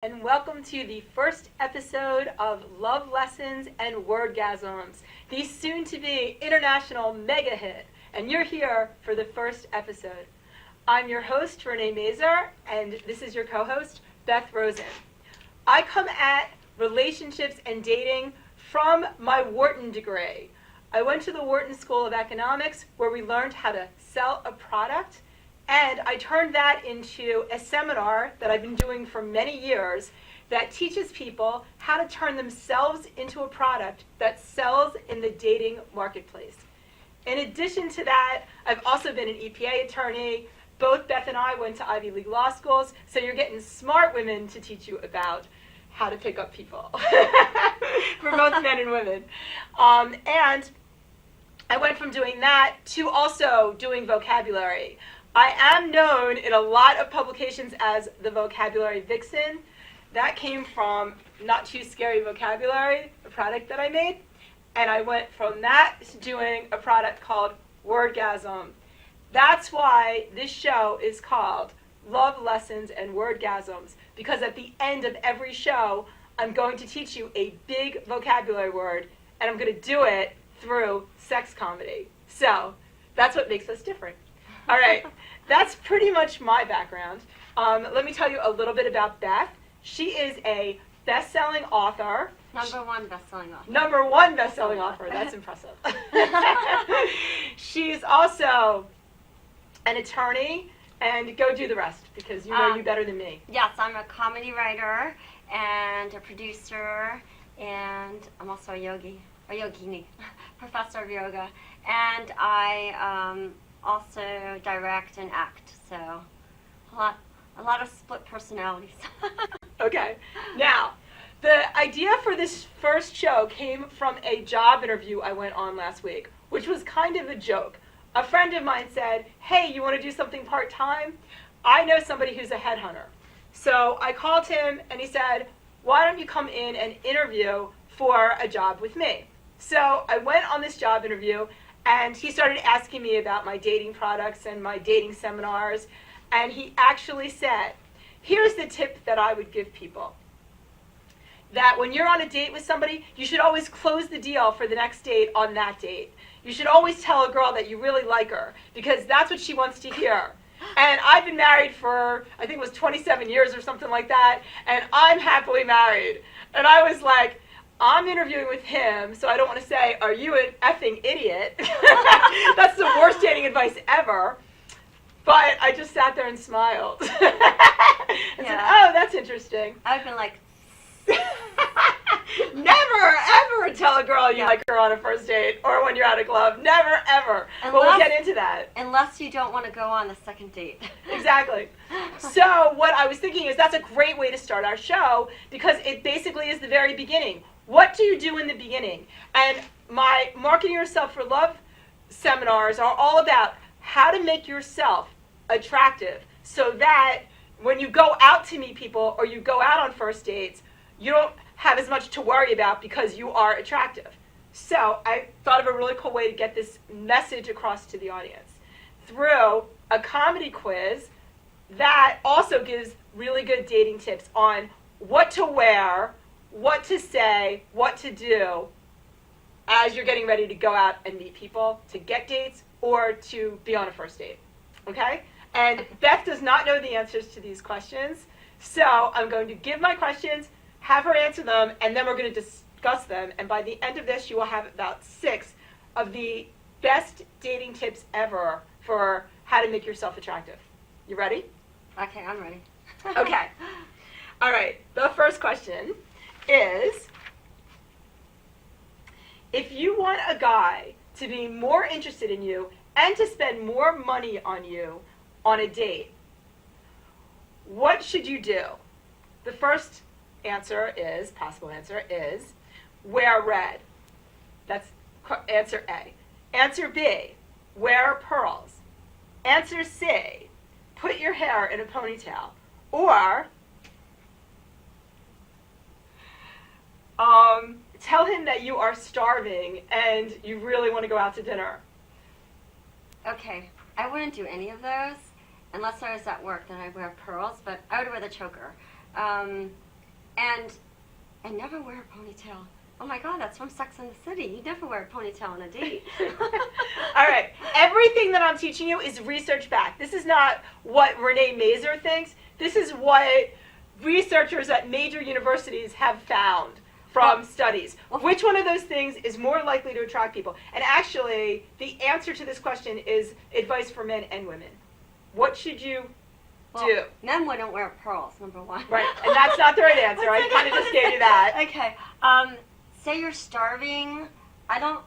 and welcome to the first episode of Love Lessons and Wordgasms, the soon-to-be international mega hit, and you're here for the first episode. I'm your host, Renee Mazur, and this is your co-host, Beth Rosen. I come at relationships and dating from my Wharton degree. I went to the Wharton School of Economics, where we learned how to sell a product, and I turned that into a seminar that I've been doing for many years that teaches people how to turn themselves into a product that sells in the dating marketplace. In addition to that, I've also been an EPA attorney. Both Beth and I went to Ivy League law schools, so you're getting smart women to teach you about how to pick up people for both men and women. And I went from doing that to also doing vocabulary. I am known in a lot of publications as the vocabulary vixen. That came from Not Too Scary Vocabulary, the product that I made. And I went from that to doing a product called Wordgasm. That's why this show is called Love Lessons and Wordgasms, because at the end of every show, I'm going to teach you a big vocabulary word, and I'm going to do it through sex comedy. So that's what makes us different. All right, that's pretty much my background. Let me tell you a little bit about Beth. She is a best-selling author. Number one best-selling author. Number one best-selling author. That's impressive. She's also an attorney, and go do the rest because you know you better than me. Yes, I'm a comedy writer and a producer, and I'm also a yogini, professor of yoga, and I also direct and act. So a lot of split personalities. Okay. Now, the idea for this first show came from a job interview I went on last week, which was kind of a joke. A friend of mine said, "Hey, you want to do something part-time? I know somebody who's a headhunter." So I called him and he said, "Why don't you come in and interview for a job with me?" So I went on this job interview and he started asking me about my dating products and my dating seminars. And he actually said, "Here's the tip that I would give people. That when you're on a date with somebody, you should always close the deal for the next date on that date. You should always tell a girl that you really like her because that's what she wants to hear." And I've been married for, I think it was 27 years or something like that, and I'm happily married. And I was like, I'm interviewing with him, so I don't want to say, "Are you an effing idiot?" That's the worst dating advice ever. But I just sat there and smiled. And said, "Oh, that's interesting." I've been like, Never, ever tell a girl you like her on a first date or when you're at a club. Never, ever. But we'll get into that. Unless you don't want to go on the second date. Exactly. So what I was thinking is that's a great way to start our show because it basically is the very beginning. What do you do in the beginning? And my Marketing Yourself for Love seminars are all about how to make yourself attractive so that when you go out to meet people or you go out on first dates, you don't have as much to worry about because you are attractive. So I thought of a really cool way to get this message across to the audience through a comedy quiz that also gives really good dating tips on what to wear, what to say, what to do as you're getting ready to go out and meet people, to get dates, or to be on a first date. Okay? And Beth does not know the answers to these questions, so I'm going to give my questions, have her answer them, and then we're going to discuss them. And by the end of this, you will have about 6 of the best dating tips ever for how to make yourself attractive. You ready? Okay, I'm ready. Okay. All right. The first question is, if you want a guy to be more interested in you and to spend more money on you on a date, what should you do? The first possible answer is, wear red. That's answer A. Answer B, wear pearls. Answer C, put your hair in a ponytail. Or, tell him that you are starving and you really want to go out to dinner. Okay, I wouldn't do any of those unless I was at work. Then I'd wear pearls, but I would wear the choker. and never wear a ponytail. Oh my God, that's from Sex and the City. You never wear a ponytail on a date. All right. Everything that I'm teaching you is research backed. This is not what Renee Mazer thinks. This is what researchers at major universities have found from studies. Which one of those things is more likely to attract people? And actually, the answer to this question is advice for men and women. What should you do? Men wouldn't wear pearls, number one. Right, and that's not the right answer. I kind of just gave you that. Okay. Say you're starving. I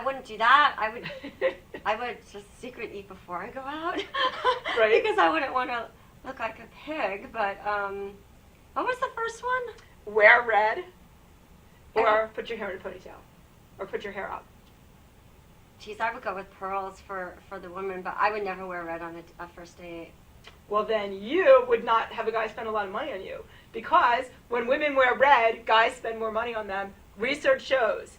wouldn't do that. I would just secret eat before I go out. Right. Because I wouldn't want to look like a pig. But what was the first one? Wear red, or put your hair in a ponytail, or put your hair up. Geez, I would go with pearls for the woman, but I would never wear red on a first date. Well, then you would not have a guy spend a lot of money on you. Because when women wear red, guys spend more money on them. Research shows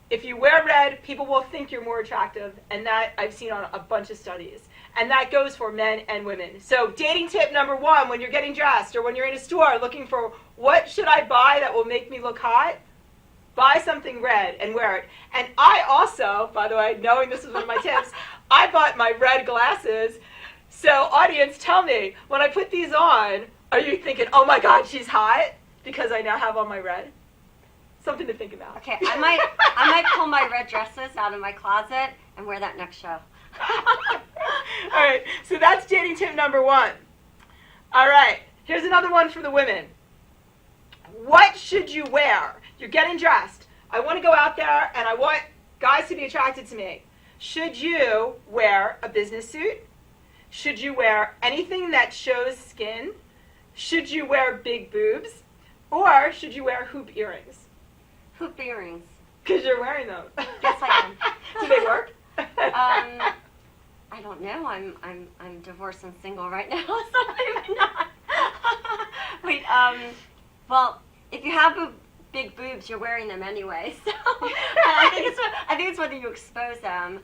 if you wear red, people will think you're more attractive, and that I've seen on a bunch of studies. And that goes for men and women. So dating tip number 1, when you're getting dressed or when you're in a store looking for what should I buy that will make me look hot, buy something red and wear it. And I also, by the way, knowing this is one of my tips, I bought my red glasses. So audience, tell me, when I put these on, are you thinking, oh my God, she's hot? Because I now have on my red? Something to think about. Okay, I might pull my red dresses out of my closet and wear that next show. All right, so that's dating tip number 1. All right, here's another one for the women. What should you wear? You're getting dressed. I want to go out there and I want guys to be attracted to me. Should you wear a business suit? Should you wear anything that shows skin? Should you wear big boobs? Or should you wear hoop earrings? Hoop earrings. Because you're wearing them. Yes, I am. Do they work? I don't know. I'm divorced and single right now, so maybe not. Wait. Well, if you have big boobs, you're wearing them anyway. So I think it's whether you expose them.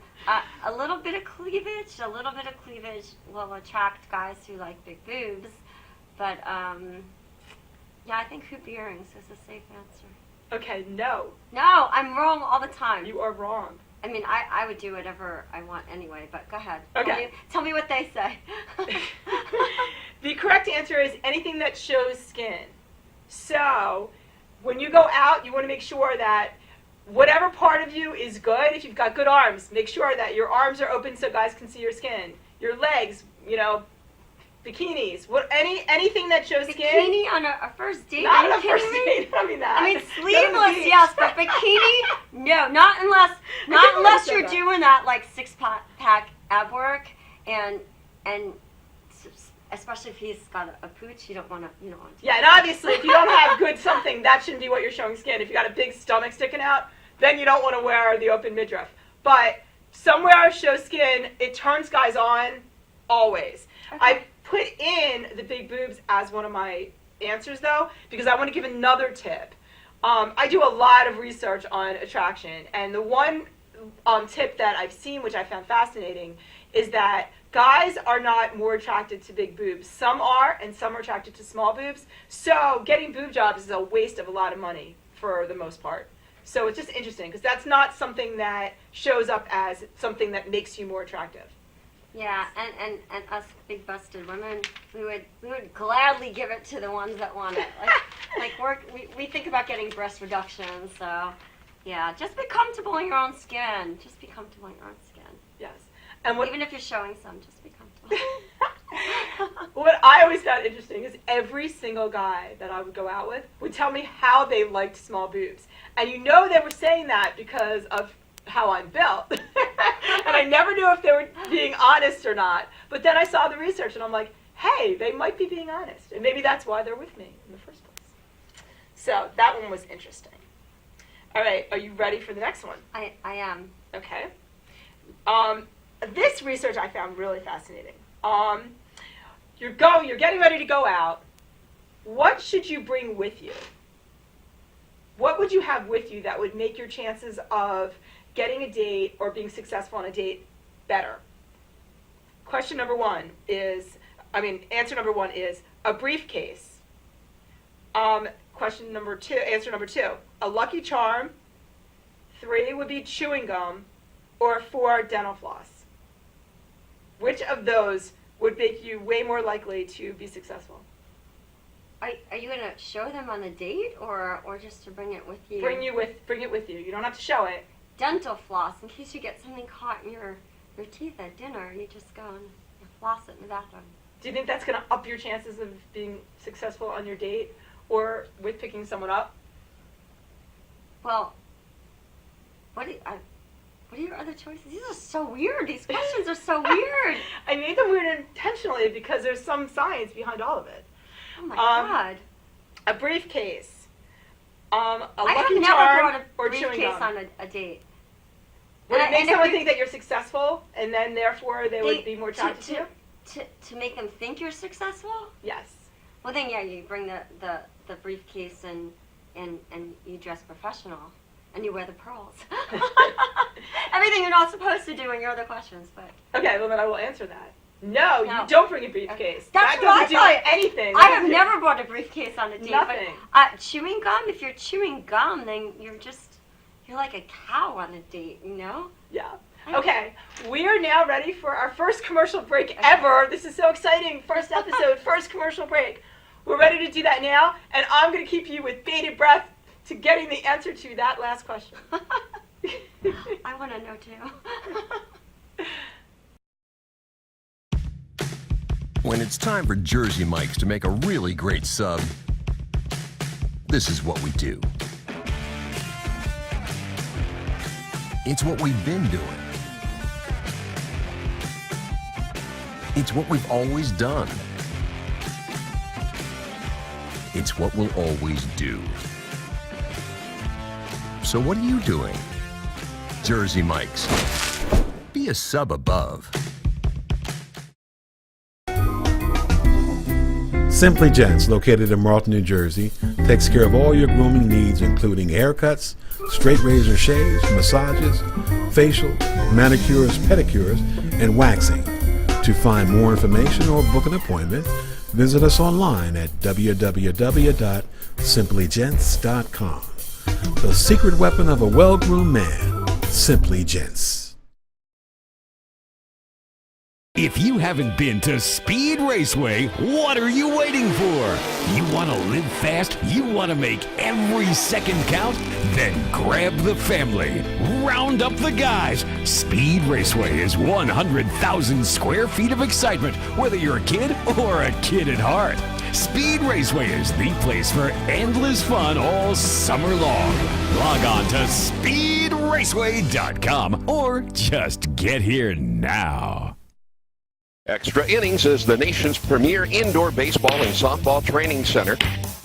A little bit of cleavage will attract guys who like big boobs. But yeah, I think hoop earrings is a safe answer. Okay, no. No, I'm wrong all the time. You are wrong. I mean, I would do whatever I want anyway, but go ahead. Okay. Tell me what they say. The correct answer is anything that shows skin. So, when you go out, you want to make sure that whatever part of you is good. If you've got good arms, make sure that your arms are open so guys can see your skin. Your legs, bikinis, anything that shows skin. Bikini on a first date? Not on a first date. I mean that. I mean sleeveless, yes, but bikini, no, not unless you're doing that like 6-pack ab work, and especially if he's got a pooch, you don't want to. Yeah, and obviously if you don't have good something, that shouldn't be what you're showing skin. If you got a big stomach sticking out, then you don't want to wear the open midriff. But somewhere show skin, it turns guys on always. Okay. I put in the big boobs as one of my answers, though, because I want to give another tip. I do a lot of research on attraction, and the one tip that I've seen, which I found fascinating, is that guys are not more attracted to big boobs. Some are, and some are attracted to small boobs. So getting boob jobs is a waste of a lot of money for the most part. So it's just interesting, because that's not something that shows up as something that makes you more attractive. Yeah, and us big busted women, we would gladly give it to the ones that want it. We think about getting breast reduction, so yeah, just be comfortable in your own skin. Just be comfortable in your own skin. Yes, and even if you're showing some, just be comfortable. What I always found interesting is every single guy that I would go out with would tell me how they liked small boobs, and they were saying that because of how I'm built. And I never knew if they were being honest or not. But then I saw the research and I'm like, hey, they might be being honest. And maybe that's why they're with me in the first place. So that one was interesting. All right, are you ready for the next one? I am. Okay. This research I found really fascinating. You're getting ready to go out. What should you bring with you? What would you have with you that would make your chances of getting a date or being successful on a date better? Answer number one is a briefcase, Question number 2, answer number 2. A Lucky Charm. 3 would be chewing gum. Or 4, dental floss. Which of those would make you way more likely to be successful? Are you going to show them on a date or just to bring it with you? Bring it with you. You don't have to show it. Dental floss, in case you get something caught in your teeth at dinner, you just go and floss it in the bathroom. Do you think that's going to up your chances of being successful on your date or with picking someone up? Well, what are your other choices? These are so weird. These questions are so weird. I made them weird intentionally because there's some science behind all of it. Oh my God. A briefcase. A I Lucky have never Charm brought a or chewing briefcase gum. on a date. Would it make and someone if you- think that you're successful and then therefore they would be more attracted to you? To make them think you're successful? Yes. Well, then, yeah, you bring the briefcase and you dress professional and you wear the pearls. Everything you're not supposed to do in your other questions, but. Okay, well then I will answer that. No, No. you don't bring a briefcase. That's that what I doesn't do thought. anything. I have never brought a briefcase on a date. Nothing. But, chewing gum, if you're chewing gum, then you're like a cow on a date, you know? Yeah. Okay, we are now ready for our first commercial break ever. This is so exciting. First episode, first commercial break. We're ready to do that now, and I'm going to keep you with bated breath to getting the answer to that last question. I want to know too. When it's time for Jersey Mike's to make a really great sub, this is what we do. It's what we've been doing. It's what we've always done. It's what we'll always do. So what are you doing? Jersey Mike's. Be a sub above. Simply Gents, located in Marlton, New Jersey, takes care of all your grooming needs, including haircuts, straight razor shaves, massages, facial, manicures, pedicures, and waxing. To find more information or book an appointment, visit us online at www.simplygents.com. The secret weapon of a well-groomed man, Simply Gents. If you haven't been to Speed Raceway, what are you waiting for? You want to live fast? You want to make every second count? Then grab the family. Round up the guys. Speed Raceway is 100,000 square feet of excitement, whether you're a kid or a kid at heart. Speed Raceway is the place for endless fun all summer long. Log on to speedraceway.com or just get here now. Extra Innings is the nation's premier indoor baseball and softball training center,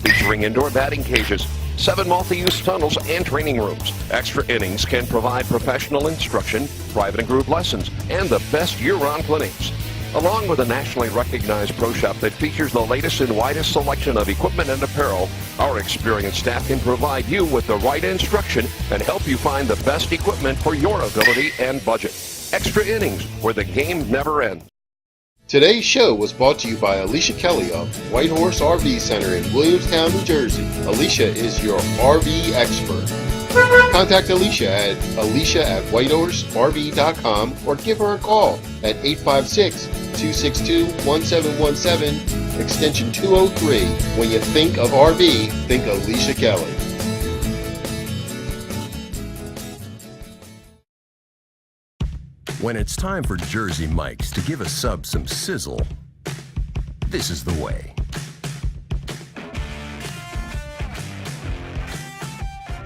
featuring indoor batting cages, 7 multi-use tunnels, and training rooms. Extra Innings can provide professional instruction, private and group lessons, and the best year-round clinics. Along with a nationally recognized pro shop that features the latest and widest selection of equipment and apparel, our experienced staff can provide you with the right instruction and help you find the best equipment for your ability and budget. Extra Innings, where the game never ends. Today's show was brought to you by Alicia Kelly of White Horse RV Center in Williamstown, New Jersey. Alicia is your RV expert. Contact Alicia at whitehorserv.com or give her a call at 856-262-1717, extension 203. When you think of RV, think Alicia Kelly. When it's time for Jersey Mike's to give a sub some sizzle, this is the way.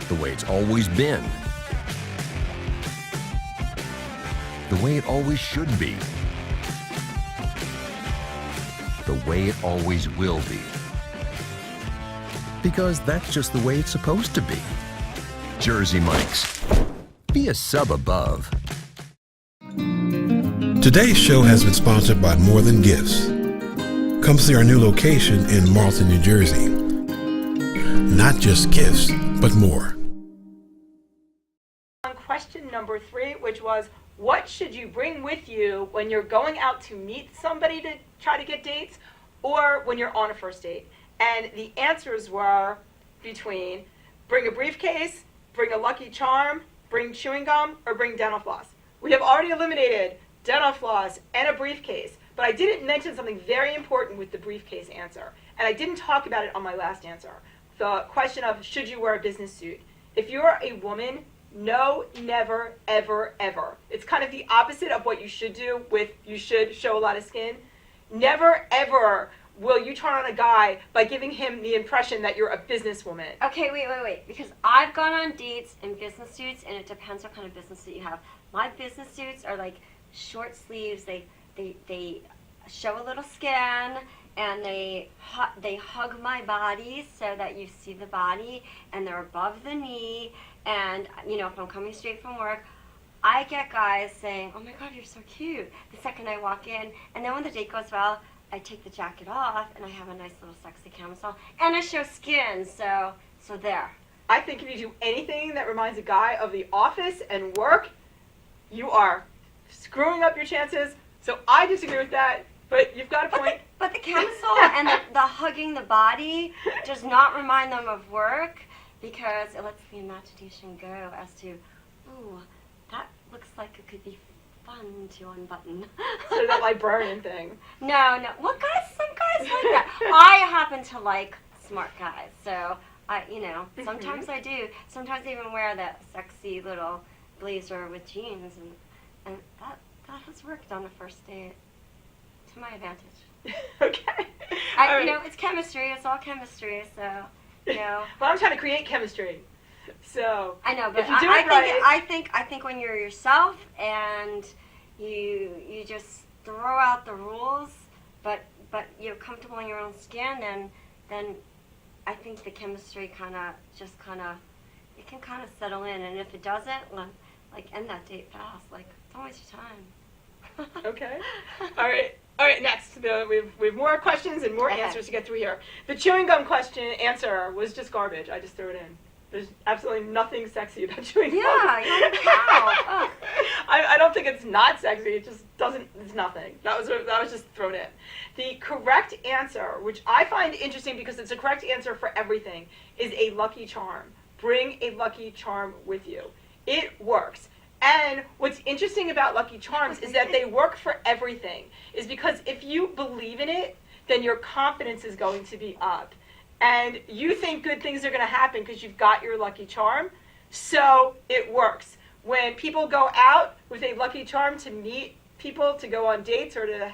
The way it's always been. The way it always should be. The way it always will be. Because that's just the way it's supposed to be. Jersey Mike's. Be a sub above. Today's show has been sponsored by More Than Gifts. Come see our new location in Marlton, New Jersey. Not just gifts, but more. On question number 3, which was, what should you bring with you when you're going out to meet somebody to try to get dates or when you're on a first date? And the answers were between bring a briefcase, bring a Lucky Charm, bring chewing gum, or bring dental floss. We have already eliminated dental floss and a briefcase, but I didn't mention something very important with the briefcase answer, and I didn't talk about it on my last answer. The question of should you wear a business suit. If you're a woman, no, never, ever, ever. It's kind of the opposite of what you should do with you should show a lot of skin. Never, ever will you turn on a guy by giving him the impression that you're a businesswoman. Okay, wait. Because I've gone on dates in business suits, and it depends what kind of business suit you have. My business suits are like short sleeves. They show a little skin, and they hug my body so that you see the body, and they're above the knee. And you know, if I'm coming straight from work, I get guys saying, "Oh my God, you're so cute," the second I walk in. And then when the date goes well, I take the jacket off, and I have a nice little sexy camisole, and I show skin, so there. I think if you do anything that reminds a guy of the office and work, you are screwing up your chances. So I disagree with that, but you've got a point. But the camisole and the hugging the body does not remind them of work, because it lets the imagination go as to, ooh, that looks like it could be fun to unbutton. So that librarian thing. No. What guys? Some guys like that. I happen to like smart guys, so sometimes I do. Sometimes I even wear that sexy little blazer with jeans, and that has worked on the first date to my advantage. Okay. It's chemistry. It's all chemistry. So, Well, I'm trying to create chemistry. So I know, but if you do it right, I think when you're yourself and you just throw out the rules, but you're comfortable in your own skin, then I think the chemistry kind of it can kind of settle in. And if it doesn't, like end that date fast. Like, don't waste your time. Okay. All right. Next, we have more questions and more answers to get through here. The chewing gum answer was just garbage. I just threw it in. There's absolutely nothing sexy about chewing gum. Yeah, you're like, wow. I don't think it's not sexy. It just doesn't. It's nothing. That was just thrown in. The correct answer, which I find interesting because it's a correct answer for everything, is a Lucky Charm. Bring a Lucky Charm with you. It works. And what's interesting about Lucky Charms is that they work for everything. Is because if you believe in it, then your confidence is going to be up. And you think good things are going to happen because you've got your Lucky Charm, so it works. When people go out with a Lucky Charm to meet people, to go on dates, or to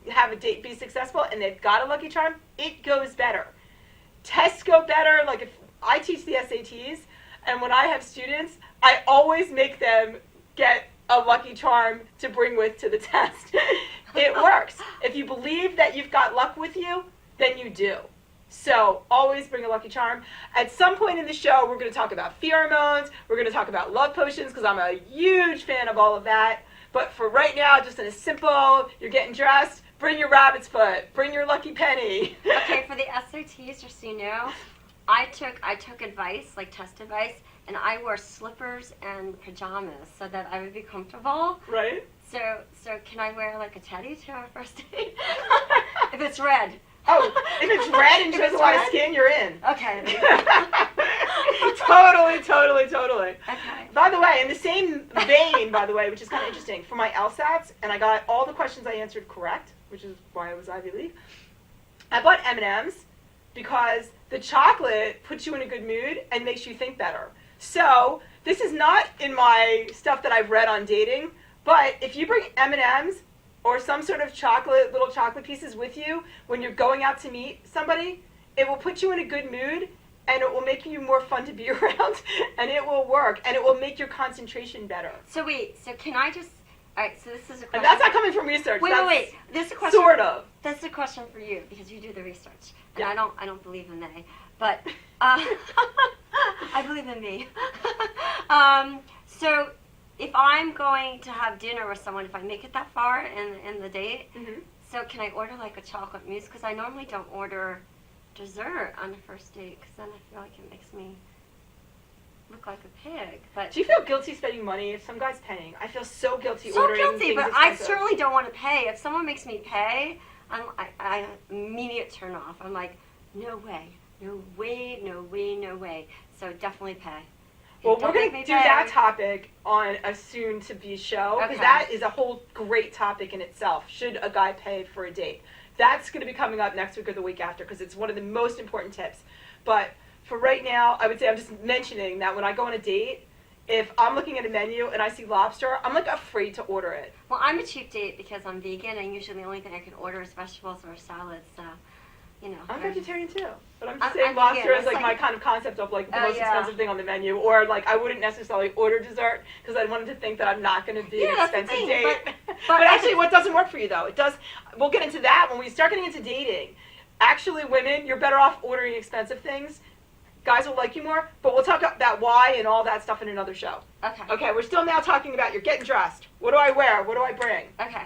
have a date be successful, and they've got a Lucky Charm, it goes better. Tests go better. Like, if I teach the SATs, and when I have students, I always make them get a Lucky Charm to bring with to the test. It works. If you believe that you've got luck with you, then you do. So always bring a Lucky Charm. At some point in the show, we're going to talk about pheromones. We're going to talk about love potions, because I'm a huge fan of all of that. But for right now, just in a simple, you're getting dressed, bring your rabbit's foot, bring your lucky penny. Okay, for the SATs, just so you know, I took advice, like test advice, and I wore slippers and pajamas so that I would be comfortable. Right. So can I wear like a teddy to our first date? If it's red. Oh, if it's red and shows a lot of skin, you're in. Okay. Totally. Okay. By the way, in the same vein, which is kind of interesting, for my LSATs, and I got all the questions I answered correct, which is why I was Ivy League, I bought M&Ms because the chocolate puts you in a good mood and makes you think better. So this is not in my stuff that I've read on dating, but if you bring M&Ms or some sort of little chocolate pieces with you when you're going out to meet somebody, it will put you in a good mood, and it will make you more fun to be around, and it will work, and it will make your concentration better. So can I just, all right, so this is a question. And that's not coming from research. Wait. This is a question. Sort of. That's a question for you, because you do the research. And Yeah. I don't believe in they, but I believe in me. So if I'm going to have dinner with someone, if I make it that far in the date, so can I order like a chocolate mousse? Because I normally don't order dessert on the first date, because then I feel like it makes me look like a pig. But Do you feel guilty spending money if some guy's paying? I feel so guilty so ordering guilty, things but I expensive. certainly don't want to pay. If someone makes me pay, I immediate turn off. I'm like, no way, no way, no way, no way. So definitely pay. Well, Don't we're going make to me do pay. that topic on a soon-to-be show, because Okay. that is a whole great topic in itself. Should a guy pay for a date? That's going to be coming up next week or the week after, because it's one of the most important tips. But for right now, I would say I'm just mentioning that when I go on a date, if I'm looking at a menu and I see lobster, I'm like afraid to order it. Well, I'm a cheap date because I'm vegan, and usually the only thing I can order is vegetables or salads. So, you know. I'm there's- vegetarian too, but I'm just I'm saying lobster vegan. is like It's my like- kind of concept of like the Oh, most yeah. expensive thing on the menu, or like I wouldn't necessarily order dessert because I wanted to think that I'm not going to be Yeah, an that's the expensive thing, date. but But I actually, just- what doesn't work for you though, it does. We'll get into that when we start getting into dating. Actually, women, you're better off ordering expensive things. Guys will like you more, but we'll talk about why and all that stuff in another show. Okay. Okay, we're still now talking about you're getting dressed. What do I wear? What do I bring? Okay.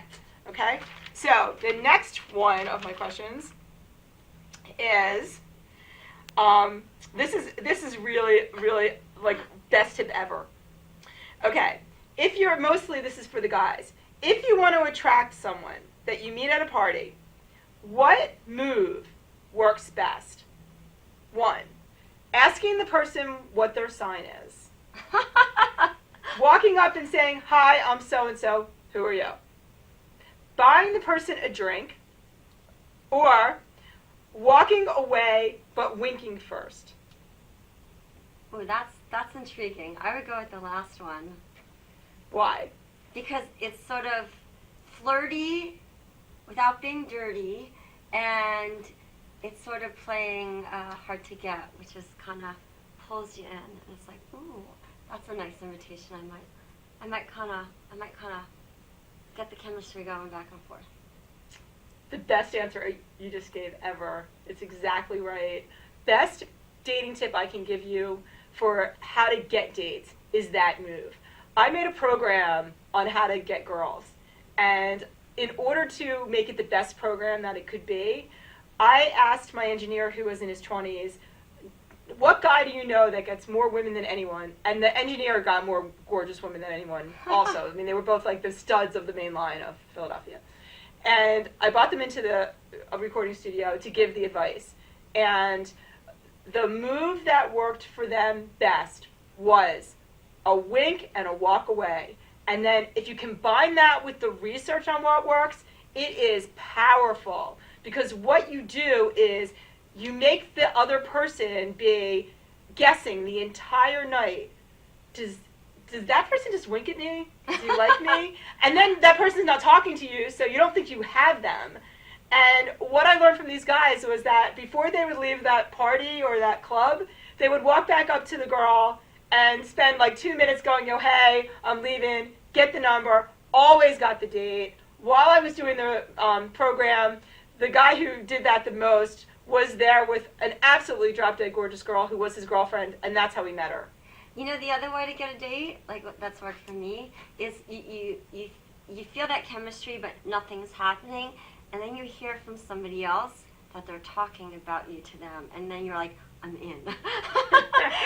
Okay, so the next one of my questions is, this is really like best tip ever. Okay, if you're this is for the guys. If you want to attract someone that you meet at a party, what move works best? 1, asking the person what their sign is. Walking up and saying, "Hi, I'm so-and-so, who are you?" Buying the person a drink, or walking away but winking first. Oh, that's intriguing. I would go with the last one Why? because it's sort of flirty without being dirty, and it's sort of playing hard to get, which is kind of pulls you in, and it's like, ooh, that's a nice invitation. I might kind of get the chemistry going back and forth. The best answer you just gave ever. It's exactly right. Best dating tip I can give you for how to get dates is that move. I made a program on how to get girls, and in order to make it the best program that it could be, I asked my engineer, who was in his 20s, what guy do you know that gets more women than anyone? And the engineer got more gorgeous women than anyone also. I mean, they were both like the studs of the main line of Philadelphia. And I brought them into a recording studio to give the advice. And the move that worked for them best was a wink and a walk away. And then if you combine that with the research on what works, it is powerful. Because what you do is you make the other person be guessing the entire night. Does that person just wink at me? Does he like me? And then that person's not talking to you, so you don't think you have them. And what I learned from these guys was that before they would leave that party or that club, they would walk back up to the girl and spend like 2 minutes going, "Yo, hey, I'm leaving," get the number, always got the date. While I was doing the program, the guy who did that the most was there with an absolutely drop-dead gorgeous girl who was his girlfriend, and that's how we met her. You know, the other way to get a date, like that's worked for me, is you feel that chemistry, but nothing's happening, and then you hear from somebody else that they're talking about you to them, and then you're like, I'm in.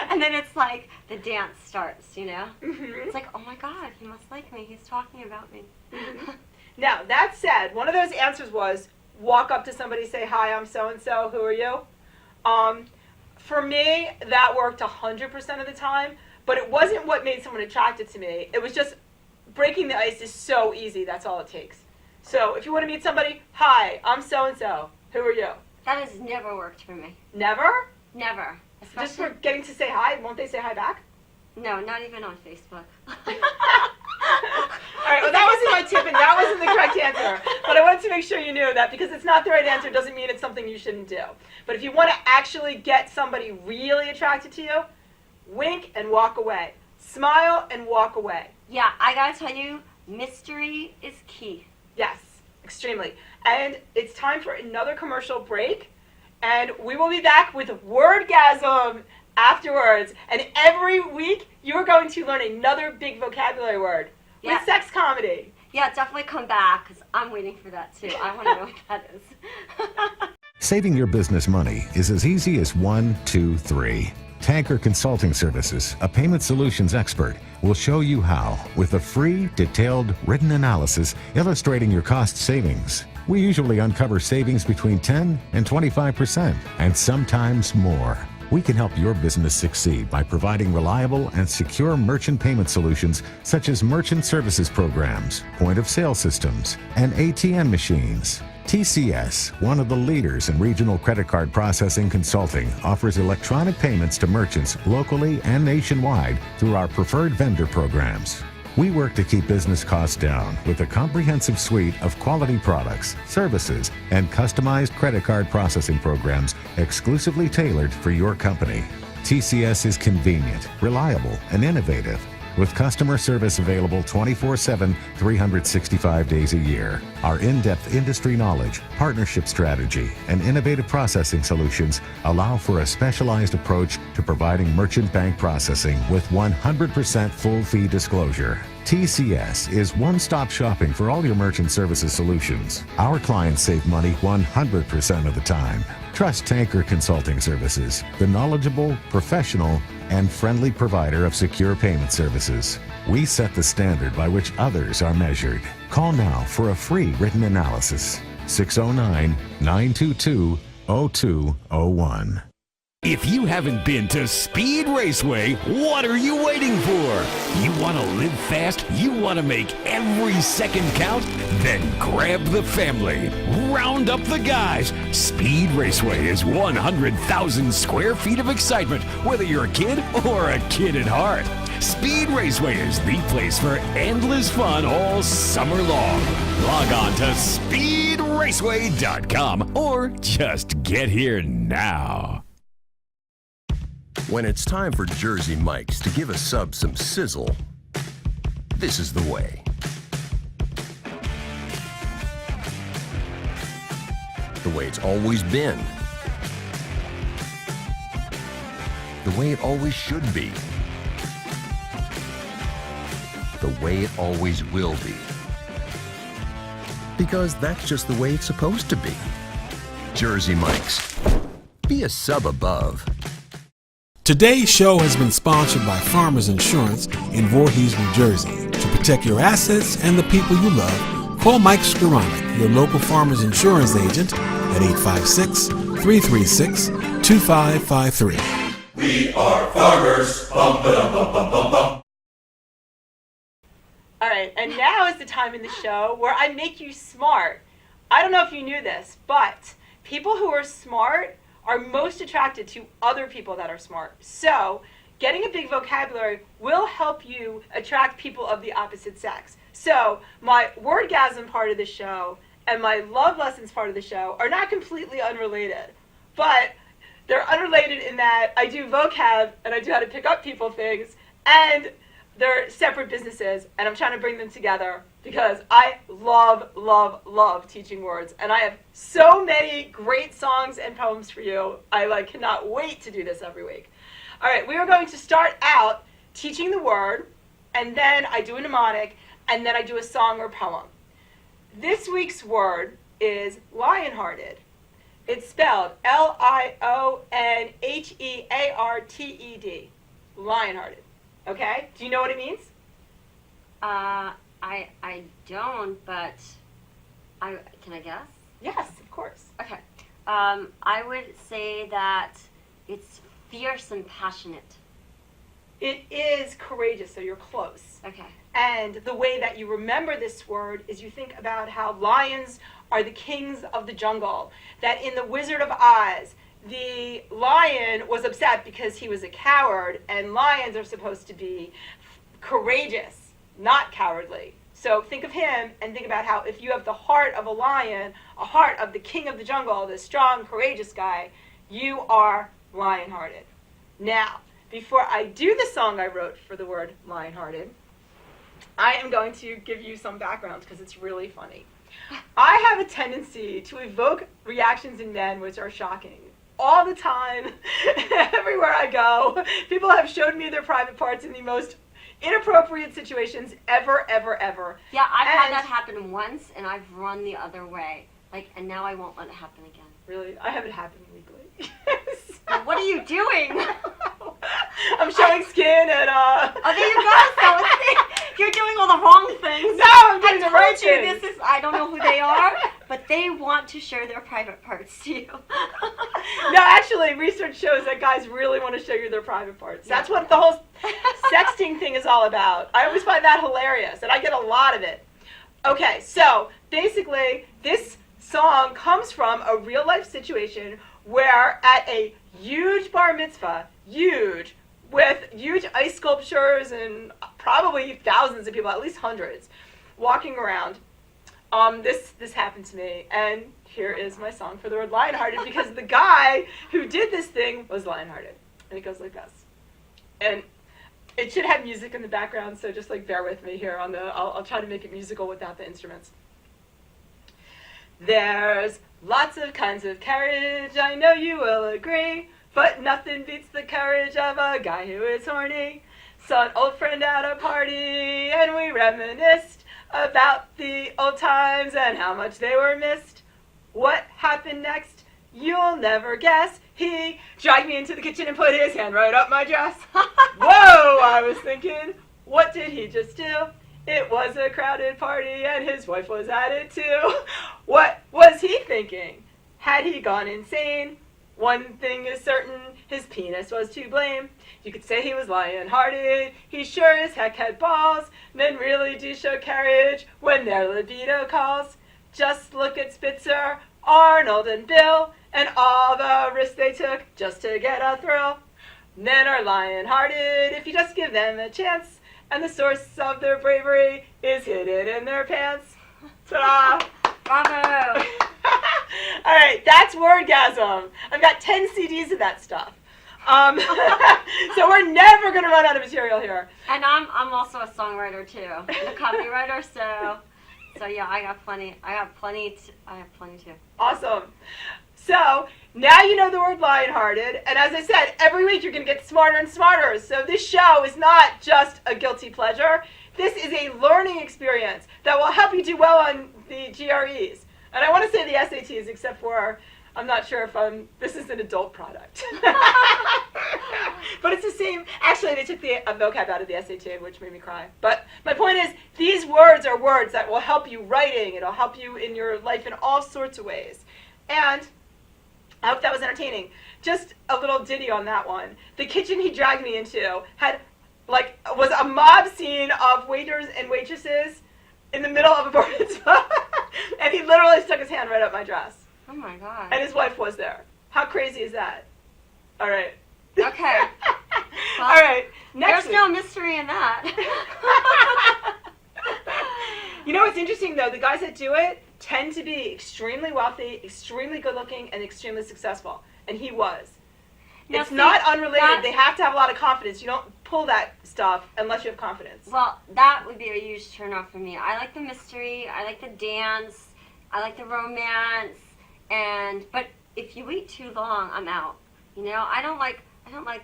And then it's like the dance starts, you know? Mm-hmm. It's like, oh my God, he must like me. He's talking about me. Mm-hmm. Now, that said, one of those answers was walk up to somebody, say, "Hi, I'm so-and-so, who are you?" For me, that worked 100% of the time, but it wasn't what made someone attracted to me. It was just breaking the ice is so easy. That's all it takes. So if you want to meet somebody, "Hi, I'm so-and-so, who are you?" That has never worked for me. Never? Never. Just for getting to say hi, won't they say hi back? No, not even on Facebook. All right, well, that wasn't my tip, and that wasn't the correct answer. But I wanted to make sure you knew that because it's not the right answer doesn't mean it's something you shouldn't do. But if you want to actually get somebody really attracted to you, wink and walk away. Smile and walk away. Yeah, I gotta tell you, mystery is key. Yes, extremely. And it's time for another commercial break. And we will be back with Wordgasm afterwards. And every week, you're going to learn another big vocabulary word with Yeah. sex comedy. Yeah, definitely come back, because I'm waiting for that too. I want to know what that is. Saving your business money is as easy as 1, 2, 3. Tanker Consulting Services, a payment solutions expert, will show you how with a free, detailed, written analysis illustrating your cost savings. We usually uncover savings between 10 and 25%, and sometimes more. We can help your business succeed by providing reliable and secure merchant payment solutions such as merchant services programs, point-of-sale systems, and ATM machines. TCS, one of the leaders in regional credit card processing consulting, offers electronic payments to merchants locally and nationwide through our preferred vendor programs. We work to keep business costs down with a comprehensive suite of quality products, services, and customized credit card processing programs exclusively tailored for your company. TCS is convenient, reliable, and innovative, with customer service available 24/7, 365 days a year. Our in-depth industry knowledge, partnership strategy, and innovative processing solutions allow for a specialized approach to providing merchant bank processing with 100% full fee disclosure. TCS is one-stop shopping for all your merchant services solutions. Our clients save money 100% of the time. Trust Tanker Consulting Services, the knowledgeable, professional, and friendly provider of secure payment services. We set the standard by which others are measured. Call now for a free written analysis. 609-922-0201. If you haven't been to Speed Raceway, what are you waiting for? You want to live fast? You want to make every second count? Then grab the family. Round up the guys. Speed Raceway is 100,000 square feet of excitement, whether you're a kid or a kid at heart. Speed Raceway is the place for endless fun all summer long. Log on to speedraceway.com or just get here now. When it's time for Jersey Mike's to give a sub some sizzle, this is the way. The way it's always been. The way it always should be. The way it always will be. Because that's just the way it's supposed to be. Jersey Mike's. Be a sub above. Today's show has been sponsored by Farmers Insurance in Voorhees, New Jersey. To protect your assets and the people you love, call Mike Skoranek, your local Farmers Insurance agent, at 856-336-2553. We are farmers. Bum, ba-dum, bum, bum, bum, bum. All right, and now is the time in the show where I make you smart. I don't know if you knew this, but people who are smart are most attracted to other people that are smart. So getting a big vocabulary will help you attract people of the opposite sex. So my wordgasm part of the show and my love lessons part of the show are not completely unrelated, but they're unrelated in that I do vocab and I do how to pick up people things, and they're separate businesses, and I'm trying to bring them together because I love, love, love teaching words, and I have so many great songs and poems for you. I cannot wait to do this every week. All right, we are going to start out teaching the word, and then I do a mnemonic, and then I do a song or poem. This week's word is lion-hearted. It's spelled Lionhearted. Lion-hearted. Okay? Do you know what it means? I don't, but can I guess? Yes, of course. Okay. I would say that it's fierce and passionate. It is courageous, so you're close. Okay. And the way that you remember this word is you think about how lions are the kings of the jungle. That in The Wizard of Oz, the lion was upset because he was a coward, and lions are supposed to be courageous, not cowardly. So think of him and think about how if you have the heart of a lion, a heart of the king of the jungle, the strong, courageous guy, you are lion-hearted. Now, before I do the song I wrote for the word lion-hearted, I am going to give you some background because it's really funny. I have a tendency to evoke reactions in men which are shocking. All the time, everywhere I go, people have showed me their private parts in the most inappropriate situations ever, ever, ever. Yeah, I've had that happen once, and I've run the other way. And now I won't let it happen again. Really? I have it happen weekly. Well, what are you doing? I'm showing skin and Oh, there you go. So you're doing all the wrong things. No, I'm doing the right I told you things. this is. I don't know who they are, but they want to share their private parts to you. No, actually, research shows that guys really want to show you their private parts. That's what the whole sexting thing is all about. I always find that hilarious, and I get a lot of it. Okay, so basically, this song comes from a real-life situation where at a huge bar mitzvah, huge, with huge ice sculptures and probably thousands of people, at least hundreds, walking around, this happened to me, and here is my song for the word lionhearted, because the guy who did this thing was lionhearted. And it goes like this. And it should have music in the background, so just like bear with me here on I'll try to make it musical without the instruments. There's lots of kinds of courage, I know you will agree, but nothing beats the courage of a guy who is horny. Saw an old friend at a party, and we reminisced about the old times and how much they were missed. What happened next? You'll never guess. He dragged me into the kitchen and put his hand right up my dress. Whoa, I was thinking, what did he just do? It was a crowded party and his wife was at it too. What was he thinking? Had he gone insane? One thing is certain, his penis was to blame. You could say he was lion-hearted, he sure as heck had balls. Men really do show courage when their libido calls. Just look at Spitzer, Arnold, and Bill, and all the risks they took just to get a thrill. Men are lion-hearted if you just give them a chance, and the source of their bravery is hidden in their pants. Ta-da! Bravo! All right, that's Wordgasm. I've got 10 CDs of that stuff. So we're never going to run out of material here. And I'm also a songwriter too, and a copywriter. So yeah, I have plenty too. Awesome. So now you know the word lionhearted, and as I said, every week you're going to get smarter and smarter. So this show is not just a guilty pleasure. This is a learning experience that will help you do well on the GREs. And I want to say the SATs, except for I'm not sure if this is an adult product. But it's the same. Actually, they took the vocab out of the SAT, which made me cry. But my point is, these words are words that will help you writing. It'll help you in your life in all sorts of ways. And I hope that was entertaining. Just a little ditty on that one. The kitchen he dragged me into was a mob scene of waiters and waitresses in the middle of a bar mitzvah. And he literally stuck his hand right up my dress. Oh my God. And his wife was there. How crazy is that? All right. Okay. Well, all right. There's no mystery in that. You know what's interesting, though? The guys that do it tend to be extremely wealthy, extremely good-looking, and extremely successful. And he was. Now, It's not unrelated. They have to have a lot of confidence. You don't pull that stuff unless you have confidence. Well, that would be a huge turnoff for me. I like the mystery. I like the dance. I like the romance. But if you wait too long, I'm out. You know, I don't like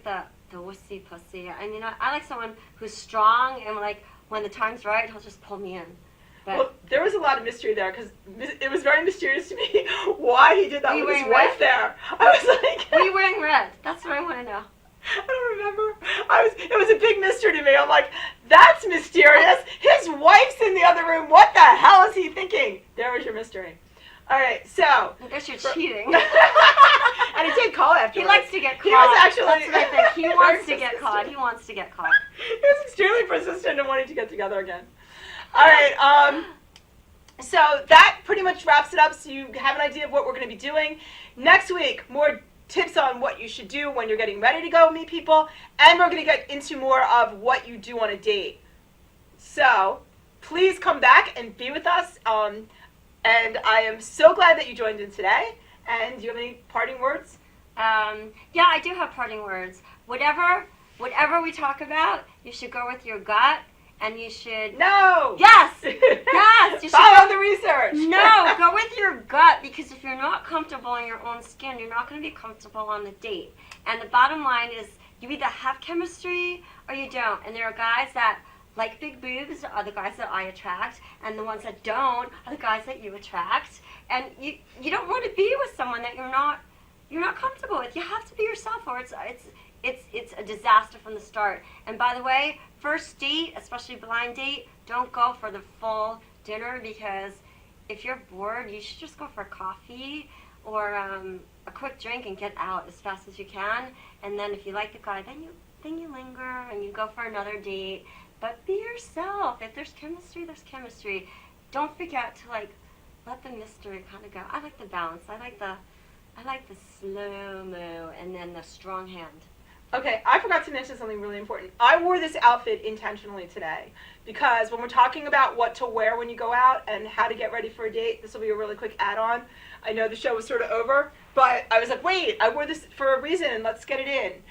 the wussy pussy. I mean, I like someone who's strong and like when the time's right, he'll just pull me in. But well, there was a lot of mystery there because it was very mysterious to me why he did that with his wife there. I was like, were you wearing red? That's what I want to know. I don't remember. It was a big mystery to me. I'm like, that's mysterious. His wife's in the other room. What the hell is he thinking? There was your mystery. All right, so. I guess you're cheating. And he did call afterwards. He likes to get caught. He was actually. That's what I think. He wants to get caught. He wants to get caught. He was extremely persistent in wanting to get together again. All right, so that pretty much wraps it up, so you have an idea of what we're going to be doing. Next week, more tips on what you should do when you're getting ready to go meet people, and we're going to get into more of what you do on a date. So please come back and be with us, and I am so glad that you joined in today. And do you have any parting words? Yeah, I do have parting words. Whatever we talk about, you should go with your gut. And you should... No! Yes! Yes! You should follow the research! No! Go with your gut, because if you're not comfortable in your own skin, you're not going to be comfortable on the date. And the bottom line is, you either have chemistry or you don't. And there are guys that like big boobs are the guys that I attract, and the ones that don't are the guys that you attract. And you don't want to be with someone that you're not comfortable with. You have to be yourself, or it's a disaster from the start. And by the way, first date, especially blind date, don't go for the full dinner, because if you're bored, you should just go for coffee or a quick drink and get out as fast as you can. And then if you like the guy, then you linger and you go for another date. But be yourself. If there's chemistry, there's chemistry. Don't forget to like let the mystery kind of go. I like the balance. I like the slow-mo and then the strong hand. Okay, I forgot to mention something really important. I wore this outfit intentionally today because when we're talking about what to wear when you go out and how to get ready for a date, this will be a really quick add-on. I know the show was sort of over, but I was like, wait, I wore this for a reason, and let's get it in.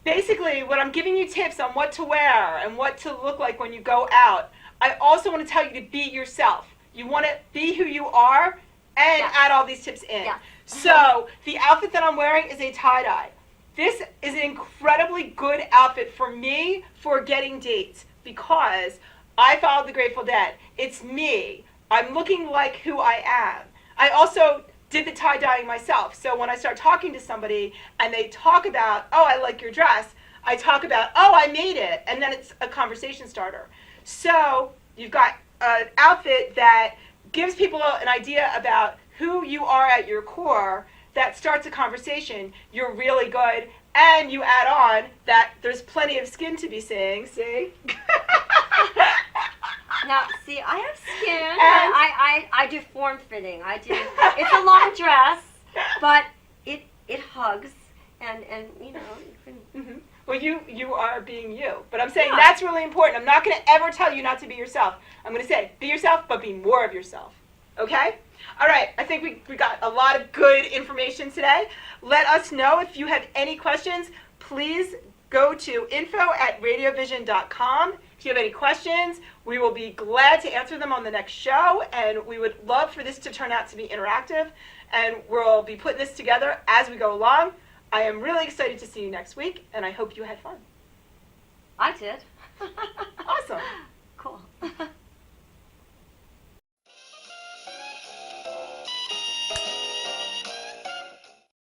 Basically, when I'm giving you tips on what to wear and what to look like when you go out, I also want to tell you to be yourself. You want to be who you are and add all these tips in. Yeah. So the outfit that I'm wearing is a tie-dye. This is an incredibly good outfit for me for getting dates because I followed the Grateful Dead. It's me. I'm looking like who I am. I also did the tie-dyeing myself. So when I start talking to somebody and they talk about, oh, I like your dress, I talk about, oh, I made it. And then it's a conversation starter. So you've got an outfit that gives people an idea about who you are at your core that starts a conversation. You're really good, and you add on that there's plenty of skin to be seeing. See? Now, see, I have skin. I do form fitting. I do. It's a long dress, but it hugs, and you know. You can, Mm-hmm. Well, you are being you, but I'm saying that's really important. I'm not going to ever tell you not to be yourself. I'm going to say be yourself, but be more of yourself. Okay? All right, I think we got a lot of good information today. Let us know if you have any questions. Please go to info@radiovision.com. If you have any questions, we will be glad to answer them on the next show, and we would love for this to turn out to be interactive, and we'll be putting this together as we go along. I am really excited to see you next week, and I hope you had fun. I did. Awesome.